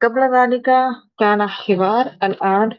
قبل ذلك كان حوار الآن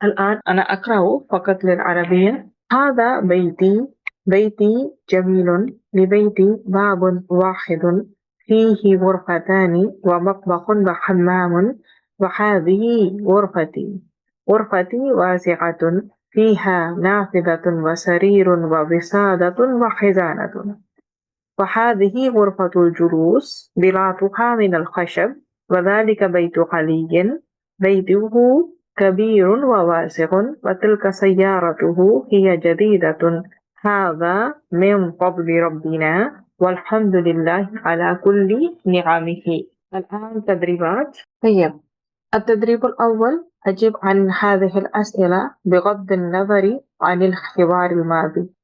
الآن أنا أقرأ فقط للعربية. هذا بيتي، بيتي جميل. لبيتي باب واحد فيه غرفتان ومطبخ وحمام. وهذه غرفتي، غرفتي واسعة فيها نافذة وسرير ووسادة وخزانة. وهذه غرفة الجلوس بلاطها من الخشب. وذلك بيت علي، بيته كبير وواسع. وتلك سيارته هي جديدة. هذا من فضل ربنا والحمد لله على كل نعمه. الآن تدريبات. طيب، التدريب الأول: أجب عن هذه الأسئلة بغض النظر عن الحوار الماضي.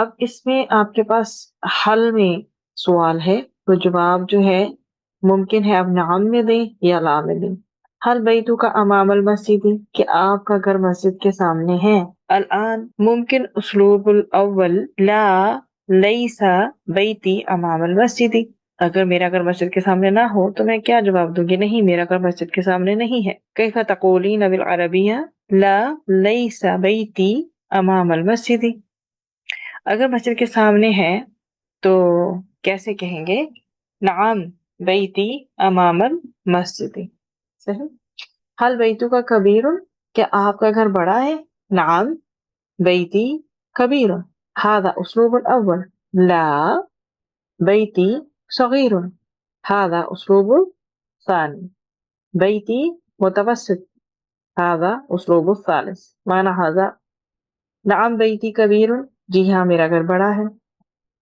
اب اس میں آپ کے پاس حل میں سوال ہے، تو جواب جو ہے ممکن ہے آپ نعم میں دیں یا لا میں دیں۔ حل بیتو کا امام المسجد، کہ آپ کا گھر مسجد کے سامنے ہے۔ الآن ممکن اسلوب الاول لا لیس بیتی امام المسجد، اگر میرا گھر مسجد کے سامنے نہ ہو تو میں کیا جواب دوں گی؟ نہیں، میرا گھر مسجد کے سامنے نہیں ہے۔ کیف تقولین بالعربیہ لا لیس بیتی امام المسجد، اگر مسجد کے سامنے ہے تو کیسے کہیں گے؟ نعم بیتی امام المسجد، صحیح۔ حل بیتو کا کبیر، کیا آپ کا گھر بڑا ہے؟ نعم بیتی کبیر، هذا اسلوب الاول۔ لا بیتی صغیر، هذا اسلوب ثانی۔ بیتی متوسط، هذا اسلوب الثالث۔ معنی هذا نعم بیتی کبیر، جی ہاں میرا گھر بڑا ہے۔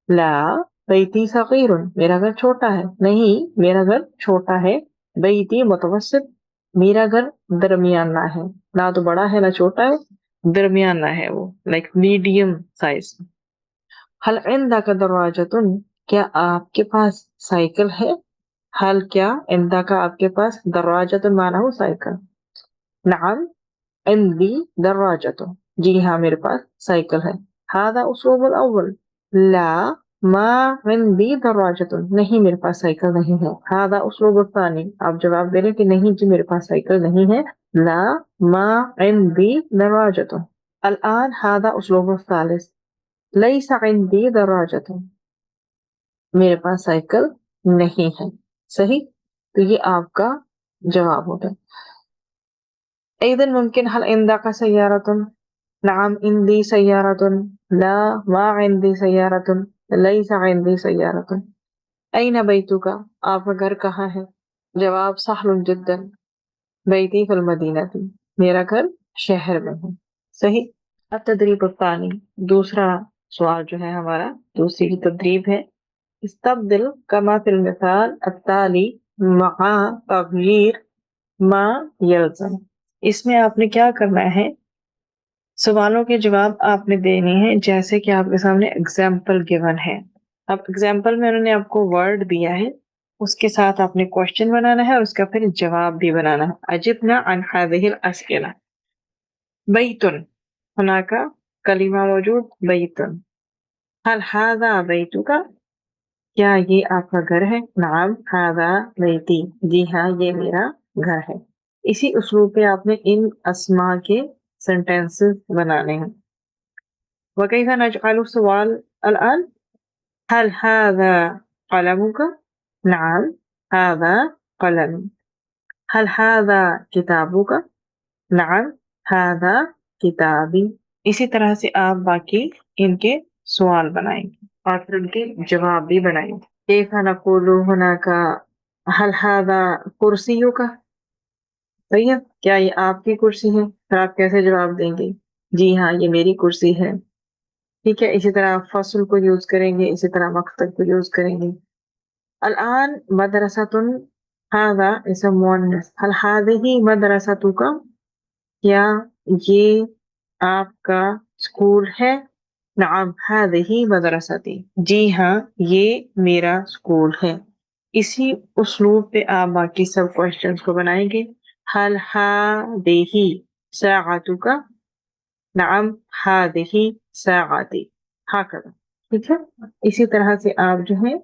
لا بیتی صغیر، میرا گھر چھوٹا ہے۔ نہیں، میرا گھر چھوٹا ہے۔ بیتی متوسط، میرا گھر درمیانہ ہے، نہ تو بڑا ہے نہ چھوٹا ہے، درمیانہ ہے، وہ لائک میڈیم سائز۔ حل عندک دراجۃ، کیا آپ کے پاس سائیکل ہے؟ حل کیا عندک آپ کے پاس، دراجۃ معنی ہو سائیکل۔ نعم عندی دراجۃ، جی ہاں میرے پاس سائیکل ہے۔ هذا اسلوب الاول، لا ما عندی دراجۃ، نہیں میرے پاس سائیکل نہیں ہے۔ هذا اسلوب الثانی، آپ جواب دے رہے کہ نہیں جی میرے پاس سائیکل نہیں ہے، لا ما عندی دراجۃ۔ الآن هذا اسلوب الثالث، لیس عندی دراجۃ، میرے پاس سائیکل نہیں ہے، صحیح۔ تو یہ آپ کا جواب ہوگا۔ ایدن ممکن حل عندک سیارۃ، نعم عندی سیارۃ، لا ما عندی سیارۃ، لیس عندی سیارۃ۔ این بیتک، آپ کا گھر کہاں ہے؟ جواب سہل جدا، بیتی فی المدینہ، میرا گھر شہر میں ہے، صحیح۔ التدریب الثانی، دوسرا سوال جو ہے ہمارا، دوسری تدریب ہے، استبدل کما فی المثال التالی مع تغییر ما یلزم، اس میں آپ نے کیا کرنا ہے؟ سوالوں کے جواب آپ نے دینے ہیں جیسے کہ آپ کے سامنے اگزامپل گیون ہے۔ اب اگزامپل میں انہوں نے آپ کو ورڈ دیا ہے، اس کے ساتھ آپ نے کوشچن بنانا ہے اور اس کا پھر جواب بھی بنانا ہے۔ اجبنا عن هذه الاسئلہ، بیتن، ہناک کلمہ موجود بیتن، هل هذا بیتک، کیا یہ آپ کا گھر ہے؟ نعم هذا بیتی، جی ہاں یہ میرا گھر ہے۔ اسی اسلوب پہ آپ نے ان اسماء کے سینٹینسز بنانے ہیں۔ وکیف نجعل السؤال الآن، هل هذا قلمك؟ نعم هذا قلم۔ هل هذا كتابك؟ نعم هذا كتابي۔ اسی طرح سے آپ باقی ان کے سوال بنائیں گے اور پھر ان کے جواب بھی بنائیں گے۔ کیف نقول هناك هل هذا کرسیک؟ صحیح ہے، کیا یہ آپ کی کرسی ہے؟ پھر آپ کیسے جواب دیں گے؟ جی ہاں یہ میری کرسی ہے، ٹھیک ہے۔ اسی طرح فصل کو یوز کریں گے، اسی طرح مقصد کو یوز کریں گے۔ الآن مدرسۃ، هذا اسم مؤنث، هل هذه مدرستک، کیا یہ آپ کا اسکول ہے؟ نعم هذه مدرستی، جی ہاں یہ میرا اسکول ہے۔ اسی اسلوب پہ آپ باقی سب کوشچنز کو بنائیں گے۔ هل هذه ساعتک؟ نعم هذه ساعتی، ہاکذا، ٹھیک ہے۔ اسی طرح سے آپ جو ہے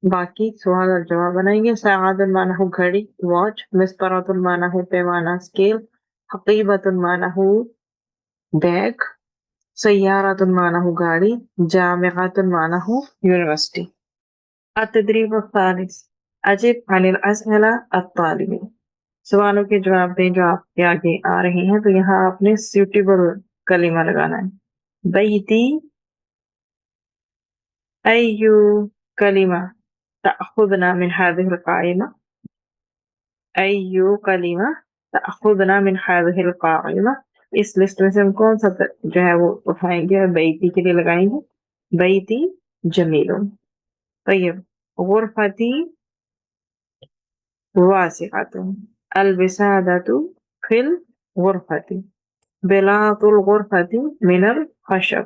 باقی سوال اور جواب بنائیں گے۔ ساعت معنی ہو گھڑی، واچ، مسطرۃ معنی ہو پیمانہ، اسکیل، حقیبۃ معنی ہو بیگ، سیارۃ معنی ہو گاڑی، جامعۃ معنی ہو یونیورسٹی۔ التدریب الثالث، اجب عن الاسئلہ التالیہ، سوالوں کے جواب دیں جو آپ کے آگے آ رہی ہیں۔ تو یہاں آپ نے سیوٹیبل کلمہ لگانا ہے۔ بیتی، ایو کلمہ تأخذنا من هذه القائمة، ایو کلمہ تأخذنا من هذه القائمة، اس لسٹ میں سے ہم کون سا جو ہے وہ اٹھائیں گے اور بیتی کے لیے لگائیں گے؟ بیتی جمیل، طیب، غرفتی واسعۃ، الوسادۃ فی الغرفۃ، بلاط الغرفۃ من الخشب،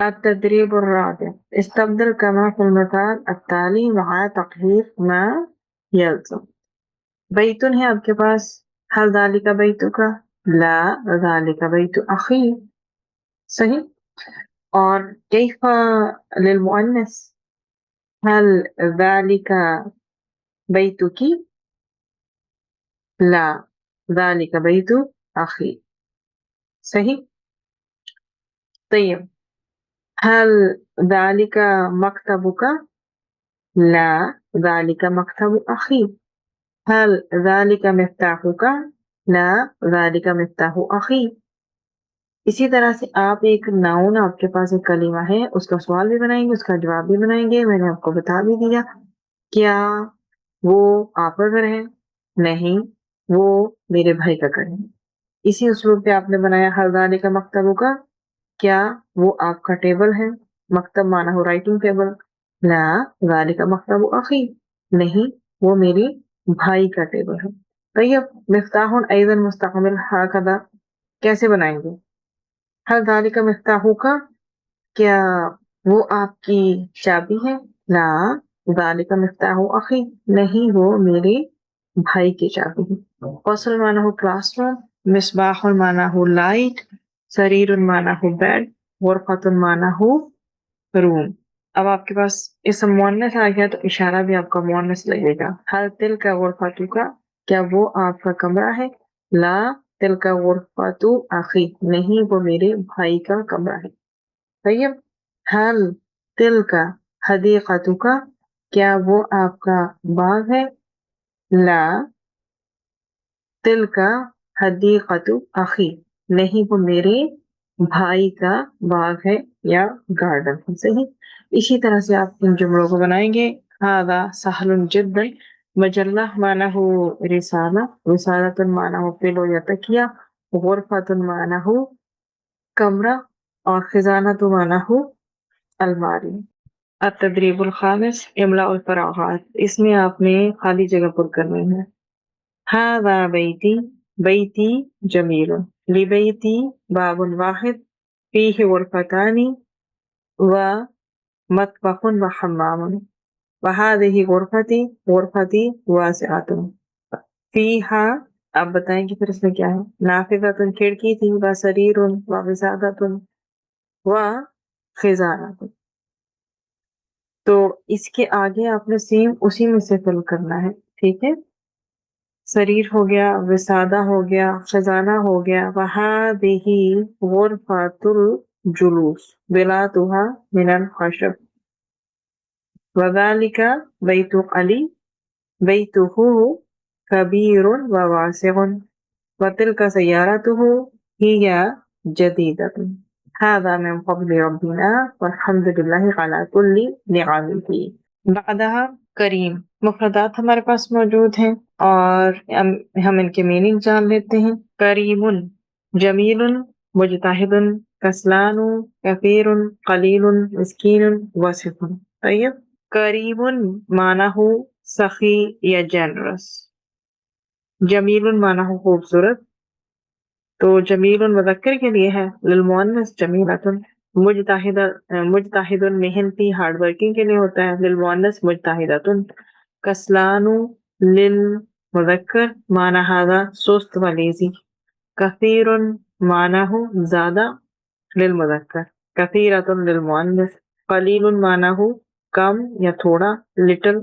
التدريب الرابع استبدل كما في المثال التالي مع تقدير ما يلزم. بیتن ہے آپ کے پاس، حل ذالک بیتک، لا ذالک بیت اخی. صحیح. اور کیف للمؤنث، هل ذلك بيتك، لا ذلك بيت أخي. صحیح. طيب هل ذلك مكتبك، لا ذلك مكتب أخي. هل ذلك مفتاحك، لا ذلك مفتاح أخي. اسی طرح سے آپ ایک ناؤن، آپ کے پاس ایک کلمہ ہے، اس کا سوال بھی بنائیں گے، اس کا جواب بھی بنائیں گے. میں نے آپ کو بتا بھی دیا. کیا وہ آپ کا گھر ہے؟ نہیں، وہ میرے بھائی کا گھر ہے. اسی اسلوب پہ آپ نے بنایا ہر ذالک کا مکتبوں کا، کیا وہ آپ کا ٹیبل ہے؟ مکتب مانا ہو رائٹنگ ٹیبل. لا ذالک مکتب اخی، نہیں وہ میرے بھائی کا ٹیبل ہے. طیب مفتاح ایضا مستقبل ہاکذا کیسے بنائیں گے؟ ہر ذالک مفتاحو کا، کیا وہ آپ کی چابی ہے؟ لا ذالک مفتاح اخی، نہیں وہ میرے بھائی کی چابی ہے. فصل مانا ہو کلاس روم، مصباح مانا ہو لائٹ، سریر مانا ہو بیڈ، غرفۃ مانا ہو روم. اب آپ کے پاس اسم مؤنث آ گیا تو اشارہ بھی آپ کا مؤنث لگے گا. ہر تل کا غرفۃ کا، کیا وہ آپ کا کمرہ ہے؟ لا تل کا غرفۃ اخی، نہیں وہ میرے بھائی کا کمرہ ہے. طیب ہل تل کا حدیقۃ کا، کیا وہ آپ کا باغ ہے؟ لا تل کا حدیقۃ اخی، نہیں وہ میرے بھائی کا باغ ہے یا گارڈن ہے. صحیح. اسی طرح سے آپ ان جملوں کو بنائیں گے. هذا سهل جدا، مجلہ مانا ہو رسالہ، رسالۃ مانا ہو پلو یا تکیہ، غرفۃ مانا ہو کمرہ، اور خزانہ مانا ہو الماری. التدریب الخامس املاء الفراغات، اس میں آپ نے خالی جگہ پر کرنی ہے. هذا بیتی، بیتی جمیل، لبیتی باب واحد، فیہ غرفتان ومطبخ وحمام، وهذه غرفتي، غرفتي واسعة. فیہا، آپ بتائیں کہ پھر اس میں کیا ہے؟ نافذۃ کھڑکی تھی، وسریر ووسادۃ وخزانۃ. تو اس کے آگے آپ نے سیم اسی میں سے فل کرنا ہے. ٹھیک ہے. سریر ہو گیا، وسادہ ہو گیا، خزانہ ہو گیا. وہذہ غرفۃ الجلوس بلاتها من الخشب، وذلك بیت علی، بیتہ کبیر وواسع، وتلك سیارته ہی جدیدۃ. هذا من فضل ربنا والحمد للہ على كل نعمه. بعدها کریم، مفردات ہمارے پاس موجود ہیں اور ہم ان کے میننگ جان لیتے ہیں. کریم جمیل مجتہد کسلان کثیر قلیل مسکین وصف. طیب کریم مانا ہو سخی یا جنرس، جمیل مانا ہو خوبصورت، تو جمیل مذکر کے لیے ہے، للمؤنث جمیلۃ. مجتہد محنتی ہارڈ ورکنگ کے لیے ہوتا ہے، للمؤنث مجتہدۃ. کسلان للمذکر مانا ھذا سست و لیزی. کثیر مانا ہو زیادہ، للمذکر. کثیرۃ للمؤنث. قلیل مانا ہو کم یا تھوڑا، لٹل.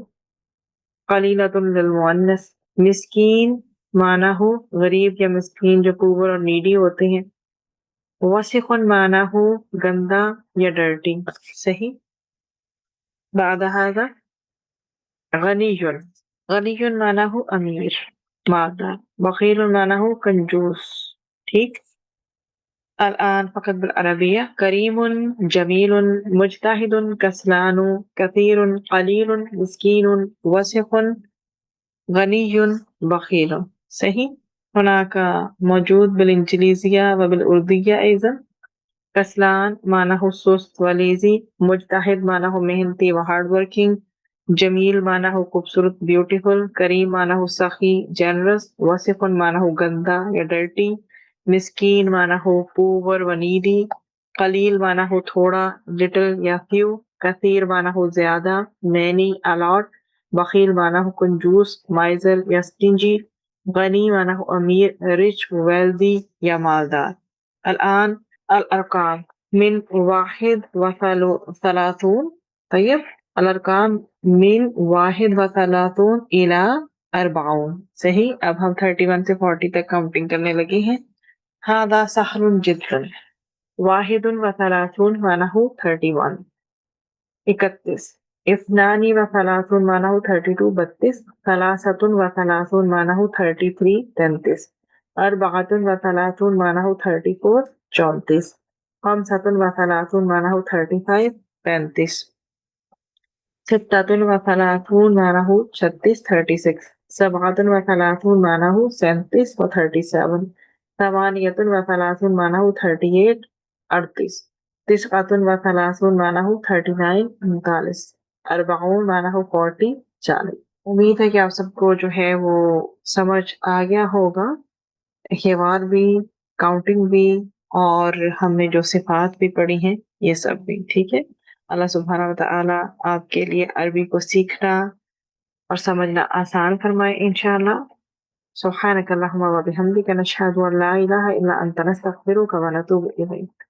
قلیلۃ للمؤنث. مسکین مانا ہو غریب یا مسکین جو پور اور نیڈی ہوتے ہیں. وسخ مانا ہو گندا یا ڈرٹی. صحیح. بعد هذا غنی، غنی مانا ہو امیر مالدار. بخیل مانا ہو کنجوس. ٹھیک. الآن فقط بالعربیہ. کریم جمیل مجتہد کسلان کثیر قلیل مسکین وسخ غنی بخیل. صحیح. هناك موجود بالانجلیزیہ و بالاردیہ ایضا. کسلان مانا ہو سست و لیزی، مجتہد مانا ہو محنتی و ہارڈ ورکنگ، جمیل مانا ہو خوبصورت بیوٹیفل، کریم مانا ہو سخی جنرس، وصف مانا ہو گندا یا ڈرٹی، مسکین مانا ہو پور و نیڈی، قلیل مانا ہو تھوڑا لٹل یا فیو، کثیر مانا ہو زیادہ مینی الاٹ، بخیل مانا ہو کنجوس مائزر یا سٹنجی، غنی مانا ہو امیر رچ ویلدی یا مالدار۔ الآن الارقام من واحد و ثلاثون، طیب الارقام من واحد و ثلاثون الى اربعون، صحیح۔ اب ہم 31 سے 40 تک کاؤنٹنگ کرنے لگے ہیں۔ هذا سهل جدا، واحد و ثلاثون مانا ہو 31، 31، اثنان و ثلاثون مانا ہو 32، 32، ثلاثة و ثلاثون مانا ہو 33، 33، اربعة و ثلاثون مانا ہو 34، 34، خمسة و ثلاثون مانا ہو 35، 35، ستة و ثلاثون مانا ہو 36، 36، سبعة و ثلاثون مانا ہو 37 و 37، ثمانية و ثلاثون مانا ہو 38، 38، تسعة و ثلاثون مانا ہو 39، 39، اربعون مانا ہو 40، 40۔ امید ہے کہ آپ سب کو جو ہے وہ سمجھ آ گیا ہوگا، حوار بھی، کاؤنٹنگ بھی، اور ہم نے جو صفات بھی پڑھی ہیں یہ سب بھی، ٹھیک ہے۔ اللہ سبحانہ وتعالی آپ کے لیے عربی کو سیکھنا اور سمجھنا آسان فرمائے انشاءاللہ۔ سبحانک اللہم و بحمدک، نشہد ان لا الہ الا انت، نستغفرک و نتوب الیک۔